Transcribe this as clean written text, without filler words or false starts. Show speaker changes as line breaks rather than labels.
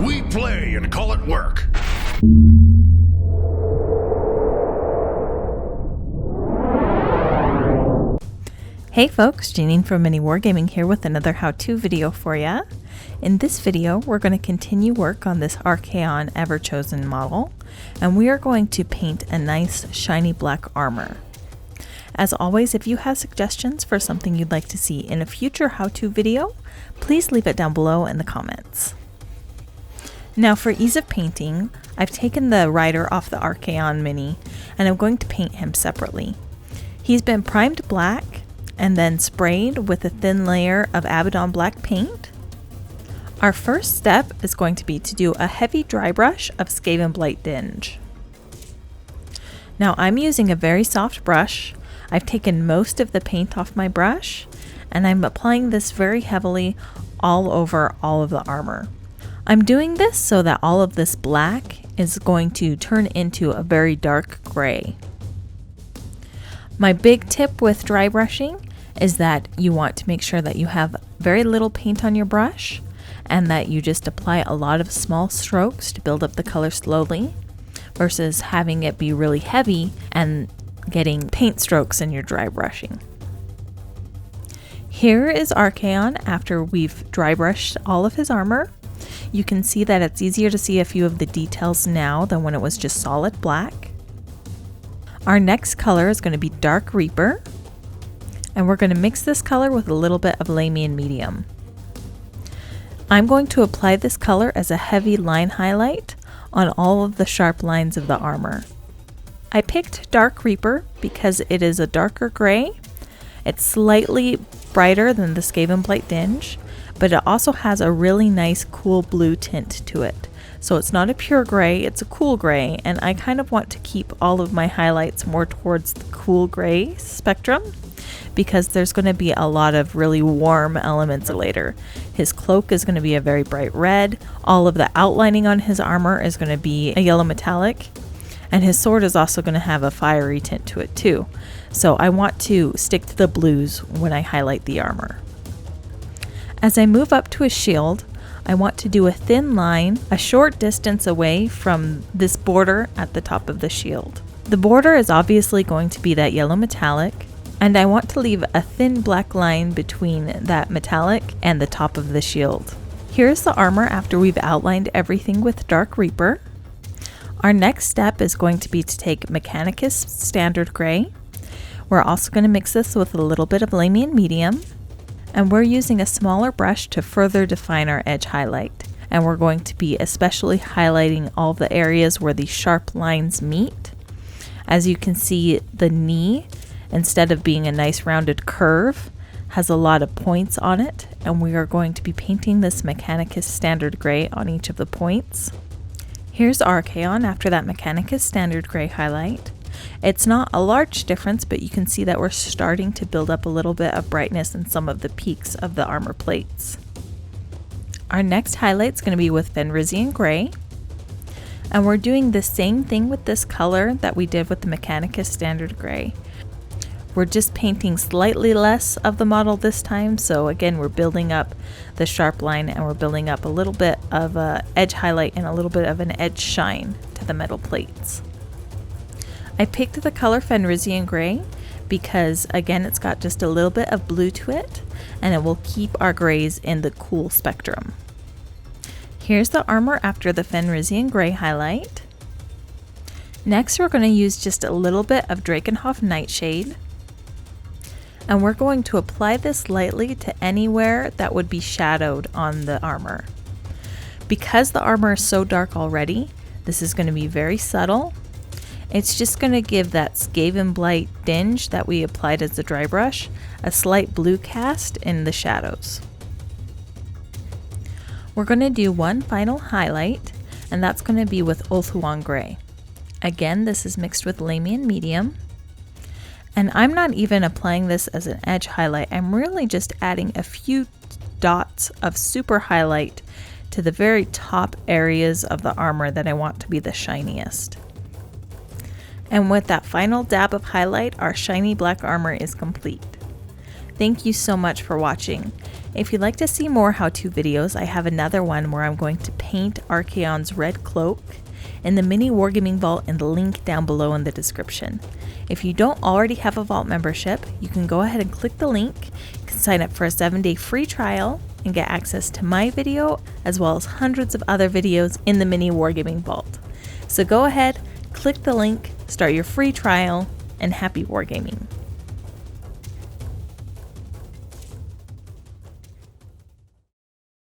We play and call it work.
Hey folks, Janene from MiniWarGaming here with another how-to video for ya. In this video, we're going to continue work on this Archaon Everchosen model, and we are going to paint a nice shiny black armor. As always, if you have suggestions for something you'd like to see in a future how-to video, please leave it down below in the comments. Now for ease of painting, I've taken the rider off the Archaon Mini, and I'm going to paint him separately. He's been primed black, and then sprayed with a thin layer of Abaddon black paint. Our first step is going to be to do a heavy dry brush of Skaven Blight Dinge. Now I'm using a very soft brush. I've taken most of the paint off my brush, and I'm applying this very heavily all over all of the armor. I'm doing this so that all of this black is going to turn into a very dark gray. My big tip with dry brushing is that you want to make sure that you have very little paint on your brush and that you just apply a lot of small strokes to build up the color slowly versus having it be really heavy and getting paint strokes in your dry brushing. Here is Archaon after we've dry brushed all of his armor. You can see that it's easier to see a few of the details now than when it was just solid black. Our next color is going to be Dark Reaper, and we're going to mix this color with a little bit of Lamian Medium. I'm going to apply this color as a heavy line highlight on all of the sharp lines of the armor. I picked Dark Reaper because it is a darker gray. It's slightly brighter than the Skaven Blight Dinge, but it also has a really nice cool blue tint to it. So it's not a pure gray, it's a cool gray, and I kind of want to keep all of my highlights more towards the cool gray spectrum because there's going to be a lot of really warm elements later. His cloak is going to be a very bright red, all of the outlining on his armor is going to be a yellow metallic, and his sword is also going to have a fiery tint to it too. So I want to stick to the blues when I highlight the armor. As I move up to his shield, I want to do a thin line a short distance away from this border at the top of the shield. The border is obviously going to be that yellow metallic, and I want to leave a thin black line between that metallic and the top of the shield. Here's the armor after we've outlined everything with Dark Reaper. Our next step is going to be to take Mechanicus Standard Grey. We're also going to mix this with a little bit of Lamian Medium, and we're using a smaller brush to further define our edge highlight. And we're going to be especially highlighting all the areas where these sharp lines meet. As you can see, the knee, instead of being a nice rounded curve, has a lot of points on it, and we are going to be painting this Mechanicus Standard Grey on each of the points. Here's Archaon after that Mechanicus Standard Grey highlight. It's not a large difference, but you can see that we're starting to build up a little bit of brightness in some of the peaks of the armor plates. Our next highlight is going to be with Fen Rosy Grey, and we're doing the same thing with this color that we did with the Mechanicus Standard Grey. We're just painting slightly less of the model this time, so again we're building up the sharp line and we're building up a little bit of a edge highlight and a little bit of an edge shine to the metal plates. I picked the color Fen Rosy Grey because again it's got just a little bit of blue to it, and it will keep our grays in the cool spectrum. Here's the armor after the Fen Rosy Grey highlight. Next we're going to use just a little bit of Hoff Nightshade, and we're going to apply this lightly to anywhere that would be shadowed on the armor. Because the armor is so dark already, this is going to be very subtle. It's just going to give that Skaven Blight Dinge that we applied as a dry brush a slight blue cast in the shadows. We're going to do one final highlight, and that's going to be with Ulthuan Grey. Again, this is mixed with Lamian Medium, and I'm not even applying this as an edge highlight. I'm really just adding a few dots of super highlight to the very top areas of the armor that I want to be the shiniest. And with that final dab of highlight, our shiny black armor is complete. Thank you so much for watching. If you'd like to see more how-to videos, I have another one where I'm going to paint Archaon's red cloak in the MiniWarGaming Vault, and the link down below in the description. If you don't already have a Vault membership, you can go ahead and click the link. You can sign up for a 7-day free trial and get access to my video as well as hundreds of other videos in the MiniWarGaming Vault. So go ahead, click the link, start your free trial, and happy wargaming.